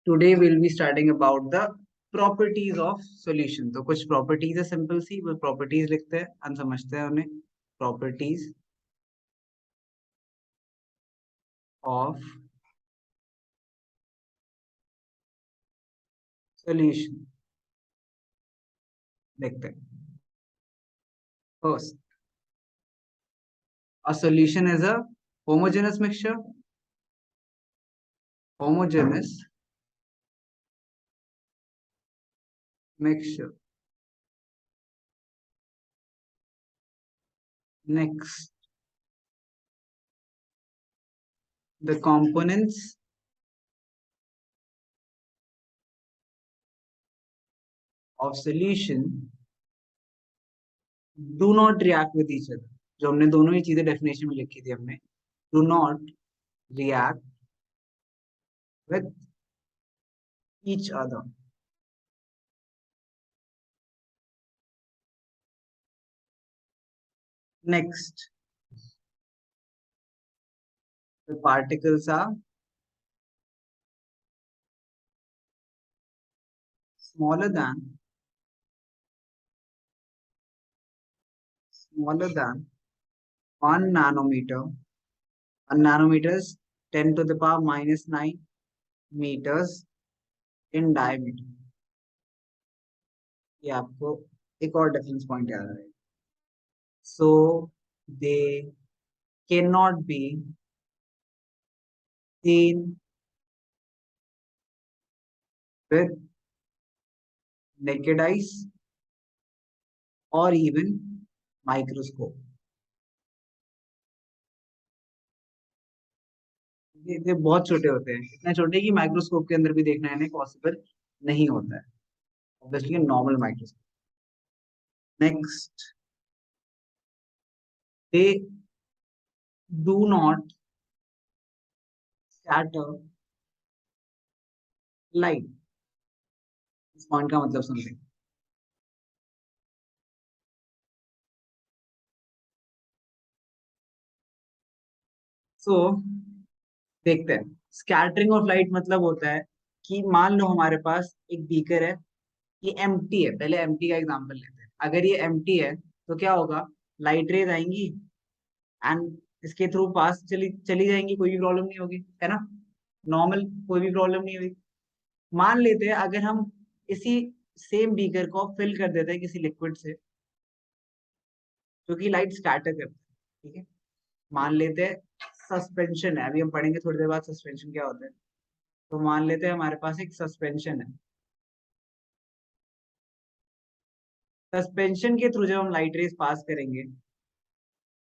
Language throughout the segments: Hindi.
Today will be starting about the properties of solution. तो कुछ प्रॉपर्टीज है सिंपल सी, वो प्रॉपर्टीज लिखते हैं, हम समझते हैं उन्हें। प्रॉपर्टीज ऑफ सॉल्यूशन देखते हैं। First, a solution is a homogeneous mixture. Homogeneous mixture. Next, the components of solution do not react with each other. जो हमने दोनों ही चीजें डेफिनेशन में लिखी थी हमने, do not react with each other. Next, the particles are smaller than 1 nanometer. 1 nanometer is 10 to the power minus 9 meters in diameter. ये आपको एक और डिफरेंस पॉइंट याद रहे। So they cannot be seen with naked eyes or even microscope. ये बहुत छोटे होते हैं, इतने छोटे कि माइक्रोस्कोप के अंदर भी देखना इन्हें पॉसिबल नहीं होता है, obviously normal microscope. Next, they do not scatter light. इस पॉइंट का मतलब समझें। सो देखते हैं, स्कैटरिंग ऑफ लाइट मतलब होता है कि मान लो हमारे पास एक बीकर है, ये एम्प्टी है। पहले एम्प्टी का एग्जांपल लेते हैं। अगर ये एम्प्टी है तो क्या होगा, लाइट रेज आएंगी एंड इसके थ्रू पास चली चली जाएंगी, कोई भी प्रॉब्लम नहीं होगी, है ना, नॉर्मल, कोई भी प्रॉब्लम नहीं होगी। मान लेते हैं अगर हम इसी सेम बीकर को फिल कर देते हैं किसी लिक्विड से जो कि लाइट स्कैटर करता है, ठीक है। मान लेते हैं सस्पेंशन है, अभी हम पढ़ेंगे थोड़ी देर बाद सस्पेंशन क्या होता है। तो मान लेते हैं हमारे पास एक सस्पेंशन है। सस्पेंशन के थ्रू जब हम लाइट रेज पास करेंगे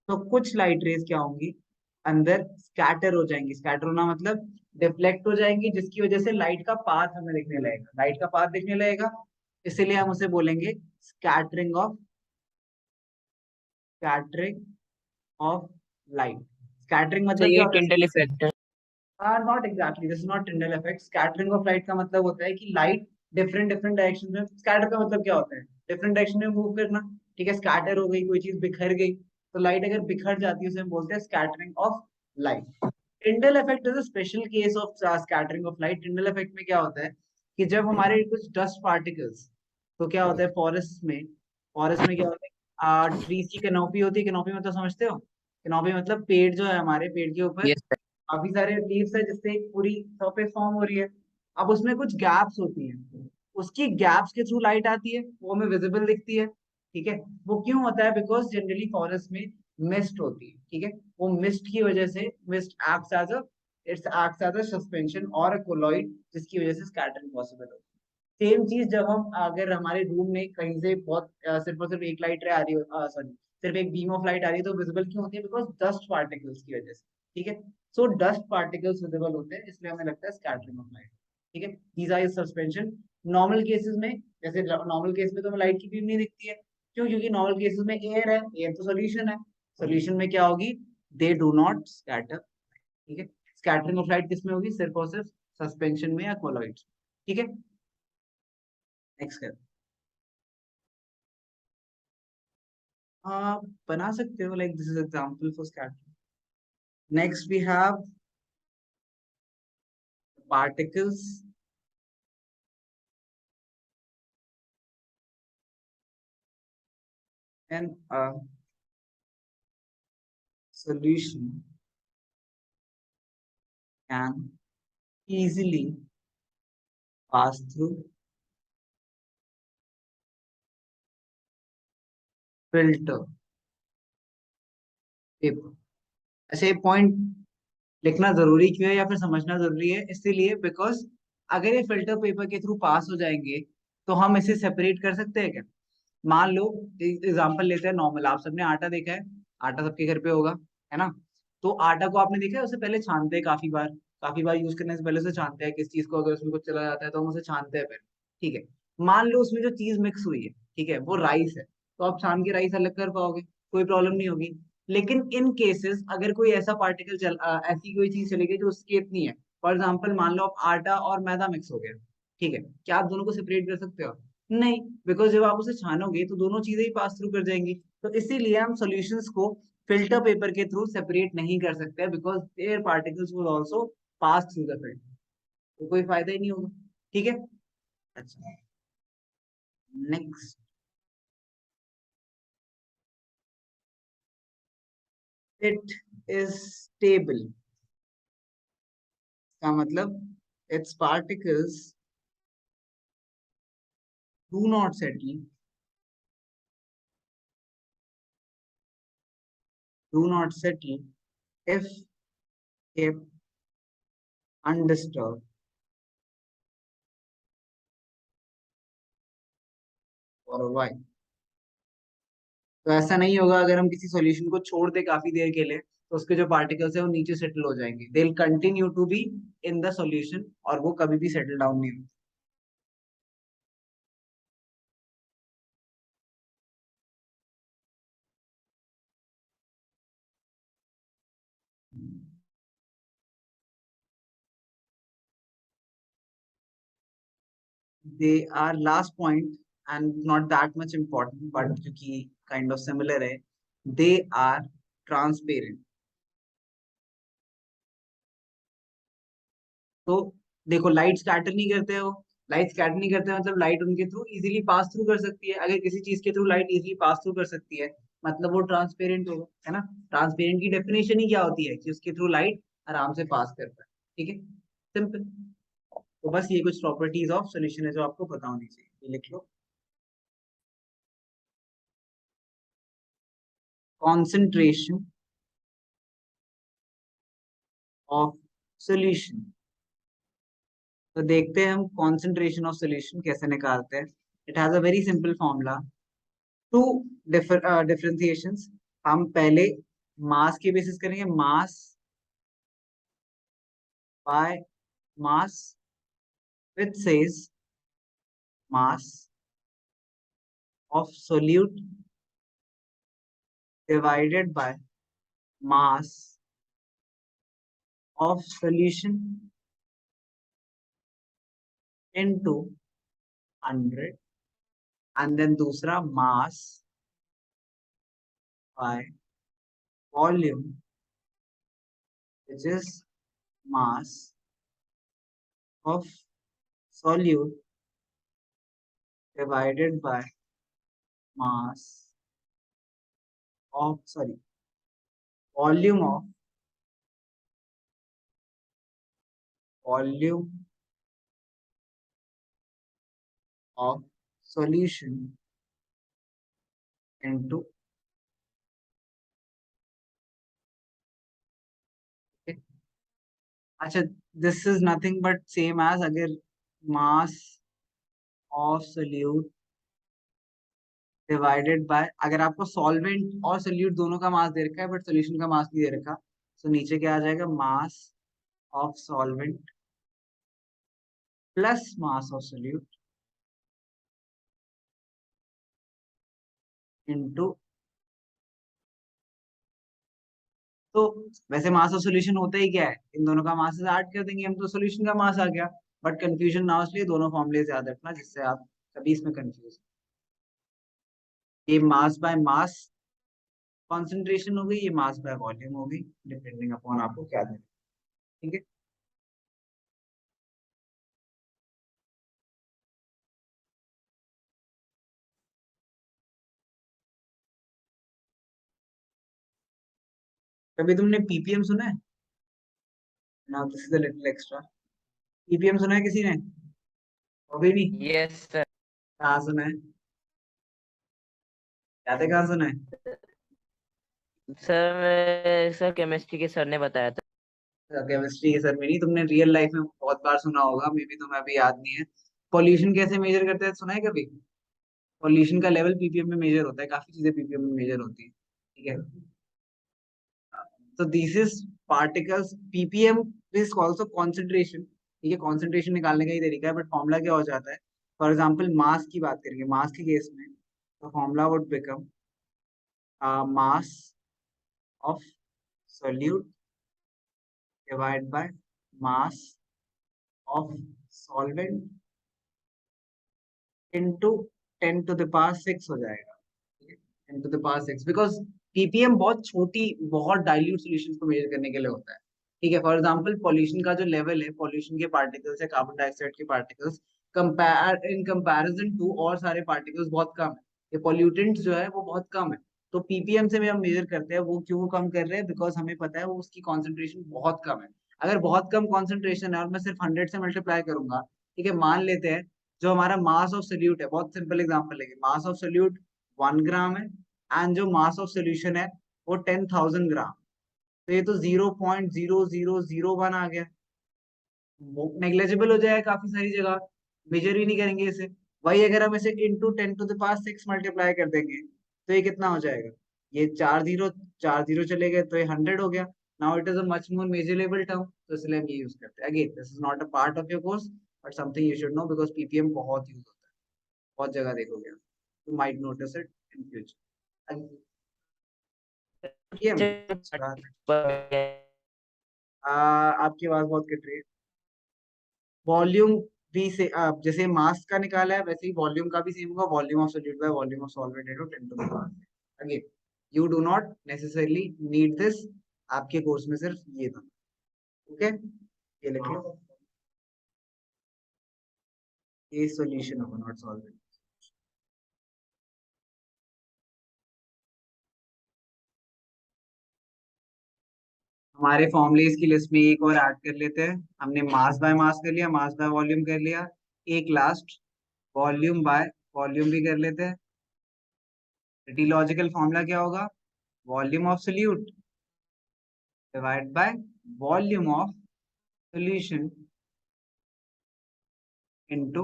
तो कुछ लाइट रेज क्या होंगी, अंदर स्कैटर हो जाएंगी। स्कैटर होना मतलब डिफ्लेक्ट हो जाएंगी, जिसकी वजह से लाइट का पाथ हमें दिखने लगेगा, लाइट का पाथ दिखने लगेगा। इसीलिए हम उसे बोलेंगे स्कैटरिंग ऑफ लाइट। स्कैटरिंग तो मतलब क्या ये होता टिंडल इफेक्ट है। है, not exactly, this is not Tyndall effect. Scattering of light का मतलब होता है कि लाइट डिफरेंट डिफरेंट डायरेक्शन में, स्कैटर का मतलब क्या होता है, डिफरेंट डायरेक्शन में मूव करना, ठीक है। स्कैटर हो गई, कोई चीज बिखर गई, तो लाइट अगर बिखर जाती है उसे हम बोलते हैं scattering of light. Tyndall effect is a special case of scattering of light. Tyndall effect में क्या होता है कि जब हमारे कुछ डस्ट पार्टिकल्स, तो क्या होता है फॉरेस्ट में क्या होता है, ट्रीज की कैनोपी होती है। कैनोपी मतलब समझते हो, कैनोपी मतलब पेड़ जो है, हमारे पेड़ के ऊपर यस सर। काफी सारे लीव्स है जिससे एक पूरी सरफेस फॉर्म हो रही है। अब उसमें कुछ गैप्स होती हैं, उसकी गैप्स के थ्रू लाइट आती है, वो हमें विजिबल दिखती है, ठीक है। वो क्यों होता है, बिकॉज जनरली फॉरेस्ट में मिस्ट होती है, ठीक है। वो मिस्ट की वजह से, mist acts as a it's acts as a suspension और अ कोलॉइड, जिसकी वजह से स्कैटरिंग पॉसिबल होती है। सेम चीज जब हम अगर हमारे रूम में कहीं से बहुत सिर्फ और सिर्फ एक लाइट आ रही हो, सॉरी, सिर्फ एक बीम ऑफ लाइट आ रही है, तो विजिबल क्यों होती है, बिकॉज डस्ट पार्टिकल्स की वजह से, ठीक है। सो डस्ट पार्टिकल्स विजिबल होते हैं, इसलिए हमें लगता है स्कैटरिंग ऑफ लाइट, ठीक है। These are suspension. Normal cases में, जैसे नॉर्मल केस में तो हमें लाइट की बीम नहीं दिखती है, क्यों, क्योंकि नॉर्मल केसेस में एयर है, एयर तो सोल्यूशन है, सोल्यूशन में क्या होगी, दे डू नॉट स्कैटर, ठीक है। स्कैटरिंग ऑफ लाइट किस में होगी, सिर्फ और सिर्फ सस्पेंशन में या कोलॉइड्स, ठीक है। नेक्स्ट कर, आप बना सकते हो, like this is example for scattering. Next we have particles in a solution can easily pass through filter paper. ऐसे ये पॉइंट लिखना जरूरी क्यों है या फिर समझना जरूरी है? इसीलिए बिकॉज अगर ये फिल्टर पेपर के थ्रू पास हो जाएंगे तो हम इसे सेपरेट कर सकते हैं क्या? मान लो एग्जांपल लेते हैं नॉर्मल, आप सबने आटा देखा है, आटा सबके घर पे होगा, है ना? तो आटा को आपने देखा है, उसे पहले छानते हैं काफी बार यूज करने से पहले उसे छानते हैं किस चीज को, अगर उसमें कुछ चला जाता है तो हम उसे छानते हैं पहले, ठीक है? मान लो उसमें जो चीज मिक्स हुई है, ठीक है, वो राइस है, तो आप छान के राइस अलग कर पाओगे, कोई प्रॉब्लम नहीं होगी। लेकिन इन केसेस अगर कोई ऐसा पार्टिकल ऐसी कोई चीज चली गई जो उसकी इतनी है, फॉर एग्जाम्पल मान लो आप आटा और मैदा मिक्स हो गया, ठीक है, क्या आप दोनों को सेपरेट कर सकते हो? नहीं, बिकॉज जब आप उसे छानोगे तो दोनों चीजें ही पास थ्रू कर जाएंगी। तो इसीलिए हम सॉल्यूशंस को फिल्टर पेपर के थ्रू सेपरेट नहीं कर सकते because air particles will also pass through the filter, तो कोई फायदा ही नहीं होगा, ठीक है? अच्छा, नेक्स्ट, इट इज स्टेबल का मतलब it's particles do not settle, do not settle if kept undisturbed for a while। तो ऐसा नहीं होगा अगर हम किसी सॉल्यूशन को छोड़ दे काफी देर के लिए, तो उसके जो पार्टिकल्स है वो नीचे सेटल हो जाएंगे, they will continue to be in the solution, और वो कभी भी सेटल डाउन नहीं होंगे। They are last point and not that much important but क्योंकि काइंड ऑफ सिमिलर है, दे आर ट्रांसपेरेंट। तो देखो, लाइट स्कैटर नहीं करते हो, लाइट स्कैटर नहीं करते मतलब लाइट उनके थ्रू इजीली पास थ्रू कर सकती है। अगर किसी चीज के through light easily pass through कर सकती है मतलब वो ट्रांसपेरेंट होगा, है ना? ट्रांसपेरेंट की डेफिनेशन ही क्या होती है कि उसके थ्रू लाइट आराम से पास करता है, ठीक है, सिंपल। तो बस ये कुछ प्रॉपर्टीज ऑफ सॉल्यूशन है जो आपको पता होनी चाहिए, ये लिख लो। कॉन्सेंट्रेशन ऑफ सॉल्यूशन, तो देखते हैं हम कॉन्सेंट्रेशन ऑफ सॉल्यूशन कैसे निकालते हैं। It has a very simple formula, two differentiations. हम पहले मास के बेसिस करेंगे, mass by mass which says mass of solute divided by mass of solution into 100, and then दूसरा mass by volume which is mass of solute divided by mass of, sorry, volume of, volume of solution into, okay? अच्छा, this is nothing but same as अगर mass of solute divided by, अगर आपको solvent और solute दोनों का मास दे रखा है बट solution का मास नहीं दे रखा, तो नीचे क्या आ जाएगा, mass of solvent plus mass of solute into, तो वैसे मास ऑफ सॉल्यूशन होता ही क्या है, इन दोनों का मास ऐड कर देंगे हम तो सॉल्यूशन का मास आ गया। बट कंफ्यूजन ना हो इसलिए दोनों फॉर्मूले याद रखना जिससे आप कभी इसमें कंफ्यूज, ये मास बाय मास कॉन्सेंट्रेशन हो गई, ये मास बाय वॉल्यूम हो गई, डिपेंडिंग अपॉन आपको क्या देना, ठीक है? कभी तुमने पीपीएम सुना है? ना, this is a little extra. Ppm सुना है किसी ने? कभी नहीं? Yes sir. कहाँ सुना है? कहते कहाँ सुना है? सर केमिस्ट्री के सर ने बताया था। केमिस्ट्री के सर में नहीं, तुमने रियल लाइफ में बहुत बार सुना होगा, मे बी तुम्हें अभी याद नहीं है। पॉल्यूशन कैसे मेजर करते हैं, सुना है कभी? पॉल्यूशन का लेवल पीपीएम में मेजर होता है, काफी चीजें पीपीएम में मेजर होती है, ठीक है। तो this is particles, ppm is also concentration, ठीक है। कॉन्सेंट्रेशन निकालने का ही तरीका है, बट फॉर्मूला क्या हो जाता है? फॉर एग्जाम्पल मास की बात करेंगे, मास के केस में तो formula would become mass of solute divide by mass of solvent into 10⁶ हो जाएगा, ठीक है। 10⁶, बिकॉज पीपीएम बहुत छोटी, बहुत डाइल्यूट सॉल्यूशंस को मेजर करने के लिए होता है, ठीक है। फॉर एग्जांपल पॉल्यूशन का जो लेवल है, पॉल्यूशन के पार्टिकल्स है, कार्बन डाइऑक्साइड के particles, compare in comparison to और सारे पार्टिकल्स बहुत कम है। ये पॉल्यूटेंट्स जो है वो बहुत कम है। तो पीपीएम से भी हम मेजर करते हैं, वो क्यों कम कर रहे हैं? बिकॉज हमें पता है वो उसकी कॉन्सेंट्रेशन बहुत कम है। अगर बहुत कम कॉन्सेंट्रेशन है और मैं सिर्फ 100 से मल्टीप्लाई करूंगा, ठीक है, मान लेते हैं जो हमारा मास ऑफ सोल्यूट है, बहुत सिंपल एग्जांपल लेंगे, मास ऑफ सोल्यूट 1 ग्राम है, एंड जो मास ऑफ सोल्यूशन है वो 10,000 ग्राम। तो ये तो 0.0001 आ गया, नेग्लेजिबल हो जाएगा काफी सारी जगह, मेजर ही नहीं करेंगे इसे। वही अगर हम इसे इंटू 10⁶ मल्टीप्लाई कर देंगे तो ये कितना हो जाएगा? ये चार जीरो चले गए तो ये 100 हो गया। Now it is a much more measurable term, तो इसलिए हम ये यूज करते हैं। Again this is not a part of your course, but something you should know, because ppm बहुत यूज होता है, बहुत जगह देखोगे, you might notice it in future. Ppm, आपकी आवाज बहुत कट रही है। वॉल्यूम भी से जैसे मास का निकाला है वैसे ही वॉल्यूम का भी सेम होगा, volume of solute by volume of solvent into 10⁻⁴। Again you do not necessarily need this, आपके कोर्स में सिर्फ ये था, ओके। ये लिख लो, ये सॉल्यूशन होगा, नॉट सॉल्वेंट। हमारे फॉर्मुलेज की लिस्ट में एक और ऐड कर लेते हैं। हमने मास बाय मास कर लिया, मास बाय वॉल्यूम कर लिया, एक लास्ट वॉल्यूम बाय वॉल्यूम भी कर लेते हैं। लॉजिकल फॉर्मूला क्या होगा? Volume of solute divide by volume of solution into,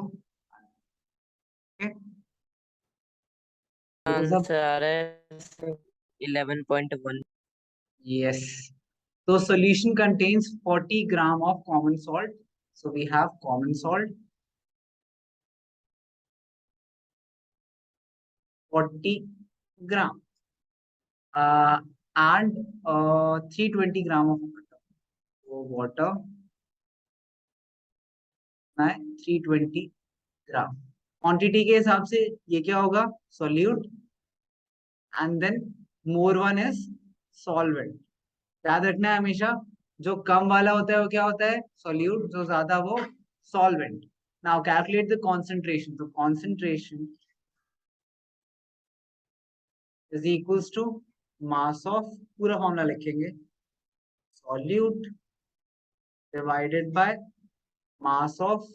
ये तो सब। आंसर आ रहा है 11.1। Yes, so solution contains 40 gram of common salt, so we have common salt 40 gram, and 320 gram of water, so water है 320 ग्राम। क्वांटिटी के हिसाब से ये क्या होगा? Solute, and then more one is solvent. याद रखना है हमेशा, जो कम वाला होता है वो क्या होता है? सोल्यूट, जो ज्यादा वो solvent. Now calculate the concentration, तो concentration is equals to mass of, पूरा फॉर्मूला लिखेंगे, solute divided by mass of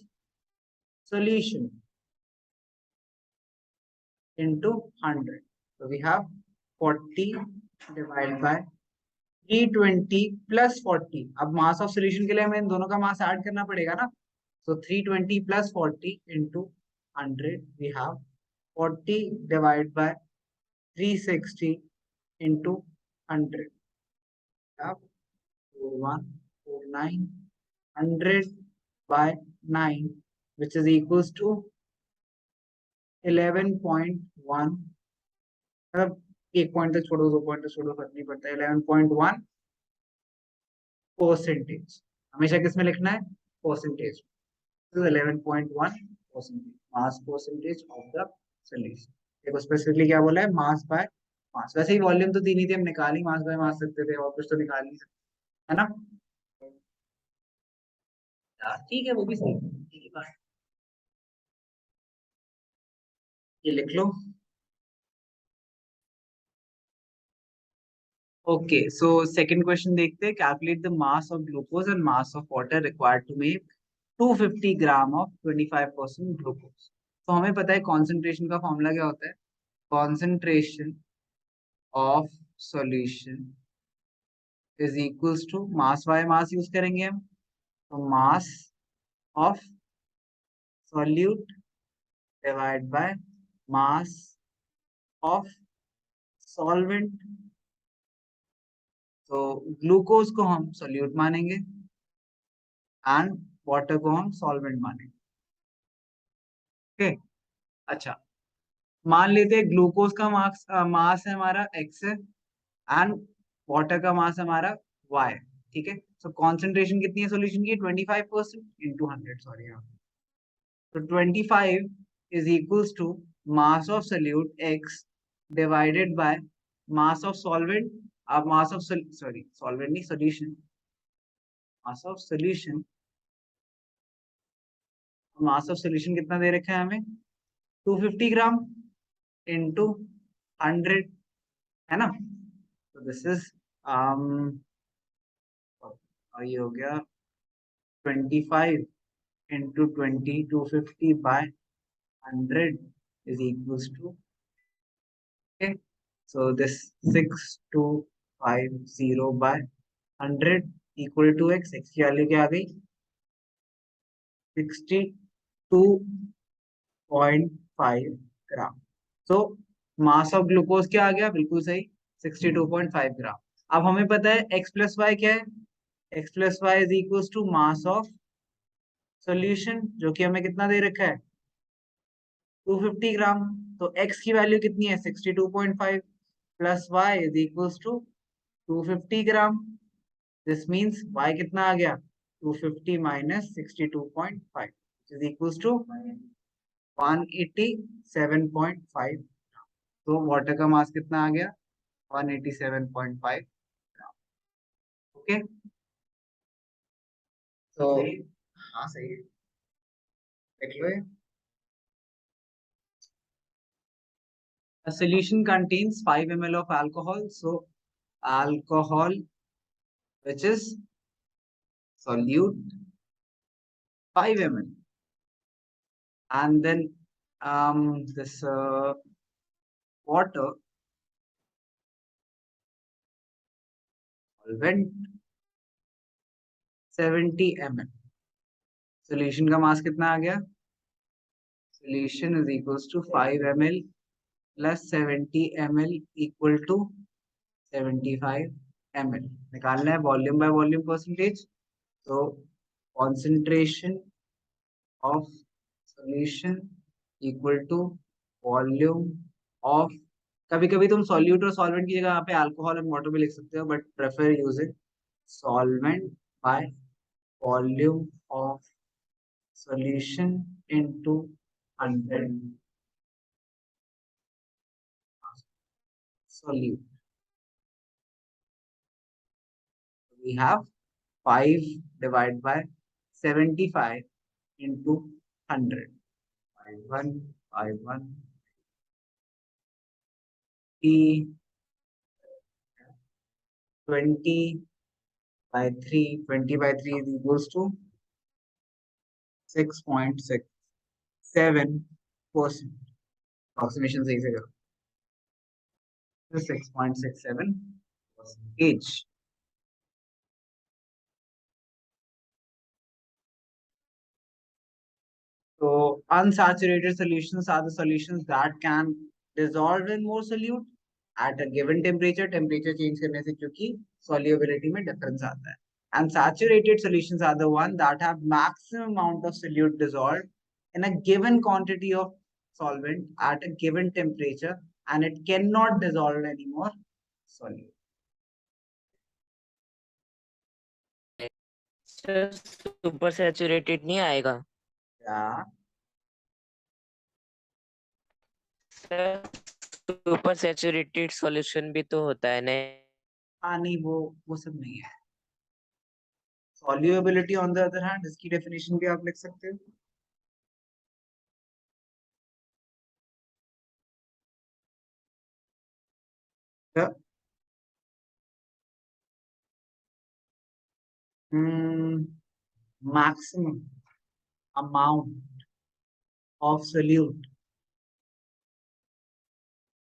solution into 100, so we have 40 divided by 320 plus 40। अब मास ऑफ सोल्यूशन के लिए हमें इन दोनों का मास ऐड करना पड़ेगा ना, so 320 plus 40 into 100, we have 40 divided by 360 into 100, have 4149 100 by 9, which is equals to 11.1, मतलब एक पॉइंट तक छोड़ो, दो पॉइंट तक छोड़ो, फर्क नहीं पड़ता, 11.1%। हमेशा किस में लिखना है? Percentage. 11.1% mass percentage of the solution. देखो स्पेसिफिकली क्या बोला है, मास बाय मास। वैसे ही वॉल्यूम तो तीन ही थे, हम निकाल ही मास बाय मास सकते थे, और कुछ तो निकाल नहीं सकते, है ना? ठीक है, वो भी सही है, ठीक है, bye। ये लिख लो। ओके, सो सेकंड क्वेश्चन देखते हैं। Calculate the mass of glucose and mass of water required to make 250 gram of 25% glucose. तो हमें पता है कॉन्सेंट्रेशन का फॉर्मूला क्या होता है। Concentration of solution is equals to mass by mass use करेंगे हम। तो mass of solute divide by mass of solvent. तो ग्लूकोज को हम सॉल्यूट मानेंगे एंड वाटर को हम सॉल्वेंट मानेंगे। ओके, अच्छा, मान लेते हैं ग्लूकोज का मास है हमारा x है एंड वाटर का मास हमारा y है। ठीक है, सो कॉन्सेंट्रेशन कितनी है सॉल्यूशन की, 25% इंटू 100, सॉरी यहाँ। तो 25 is equals to mass of solute x divided by mass of solvent. अब मास ऑफ सॉरी सॉल्वेंट नहीं, solution, mass of solution. Mass of solution कितना दे रखा है हमें, 250 ग्राम इंटू 100, है ना। तो दिस इज ये हो गया 25 into 20, 250 bye 100 is equals to, okay, so this 6250 by 100 equal to x। x की वैल्यू क्या आ गई, 62.5 ग्राम। तो मास ऑफ ग्लूकोज क्या आ गया, बिल्कुल सही, 62.5 ग्राम। अब हमें पता है x प्लस वाई क्या है, x plus Y is equal to mass of solution, जो कि हमें कितना दे रखा है, 250 ग्राम। तो x की वैल्यू कितनी है, 62.5 plus y is equal to 250 gram. This means y कितना आ गया, 250 माइनस 62.5 इज इक्वल टू 187.5। तो वाटर का मास कितना आ गया, 187.5 ग्राम। ओके, तो हाँ सही है, देख लो ये। A solution contains 5 ml of alcohol. So alcohol, which is solute, 5 ml, and then this water, solvent, 70 ml। Solution का मास कितना आ गया, solution is equals to 5 ml plus 70 ml equal to 75 ml। निकालना है वॉल्यूम बाय वॉल्यूम परसेंटेज। तो concentration of solution equal to volume of, कभी कभी तुम सॉल्यूट और सॉल्वेंट की जगह यहाँ पे अल्कोहल एंड वाटर भी लिख सकते हो, but prefer using solvent by volume of solution into 100 solute। We have 5 divided by 75 into 100, 51 T 20 by 3, 20 by 3 is equals to 6.67%। approximation सही से करो, 6.67%। So unsaturated solutions are the solutions that can dissolve in more solute at a given temperature। Temperature change करने से क्योंकि solubility में difference आता है। And saturated solutions are the one that have maximum amount of solute dissolved in a given quantity of solvent at a given temperature, and it cannot dissolve anymore solute। Sir super saturated नहीं आएगा Yeah, sir? Super saturated solution भी तो होता है नहीं? हाँ नहीं, वो सब नहीं है। Solubility on the other hand, इसकी definition भी आप लिख सकते हो। maximum amount of solute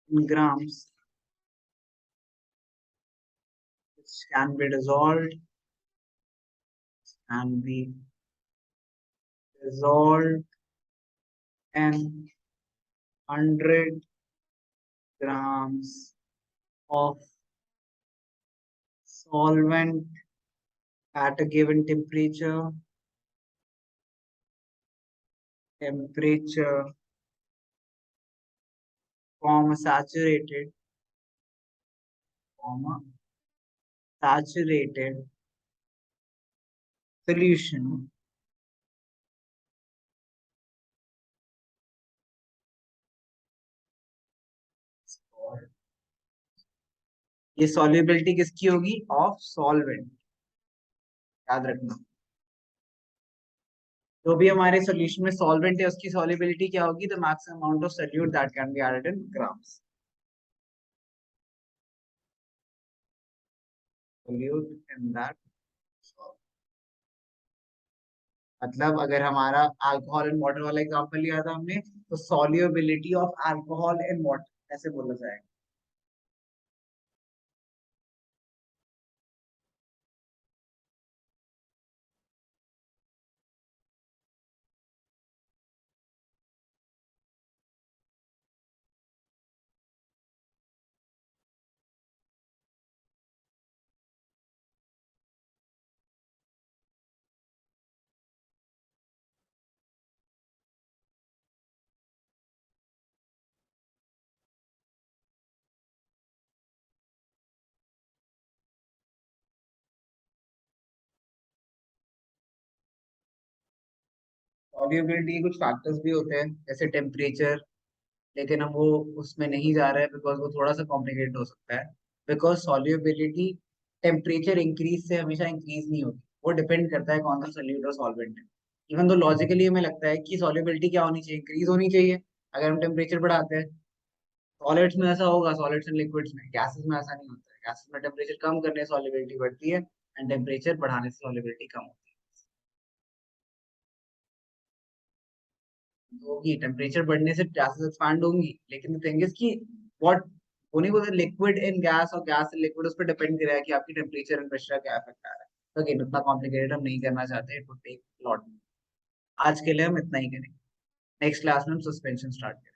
in grams which can be dissolved and be dissolved in 100 grams of solvent at a given temperature comma saturated solution ये solubility किसकी होगी ऑफ सॉल्वेंट याद रखना जो भी हमारे सोल्यूशन में सॉल्वेंट है उसकी solubility क्या होगी the maximum amount of solute that can be added in grams solute in that मतलब अगर हमारा अल्कोहल इन वाटर वाला एग्जांपल लिया था हमने तो solubility of alcohol in water ऐसे बोला जाएगा सॉल्युबिलिटी के कुछ फैक्टर्स भी होते हैं जैसे टेम्परेचर लेकिन हम वो उसमें नहीं जा रहे हैं बिकॉज वो थोड़ा सा कॉम्प्लिकेटेड हो सकता है बिकॉज सॉल्युबिलिटी टेम्परेचर इंक्रीज से हमेशा इंक्रीज नहीं होती वो डिपेंड करता है कौन सा सोल्यूट और सॉल्वेंट है इवन तो लॉजिकली हमें लगता है कि सॉल्युबिलिटी क्या होनी चाहिए इंक्रीज होनी चाहिए अगर हम टेम्परेचर बढ़ाते हैं सॉलिड्स में ऐसा होगा सॉलिड्स एंड लिक्विड्स में गैसेस में ऐसा नहीं होता है गैसेस में टेम्परेचर कम करने से सॉल्युबिलिटी बढ़ती है एंड टेम्परेचर बढ़ाने से सॉल्युबिलिटी कम होती है होगी टेम्परेचर बढ़ने से गैसेस एक्सपैंड होंगी लेकिन थिंग इज कि व्हाट वो नहीं बोलते लिक्विड इन गैस और गैस इन लिक्विड उस पर डिपेंड करेगा कि आपकी टेम्परेचर एंड प्रेशर का क्या इफेक्ट आ रहा है तो अगेन उतना कॉम्प्लिकेटेड हम नहीं करना चाहते इट वुड टेक लॉट आज के लिए हम इतना ही करेंगे नेक्स्ट क्लास में हम सस्पेंशन स्टार्ट करेंगे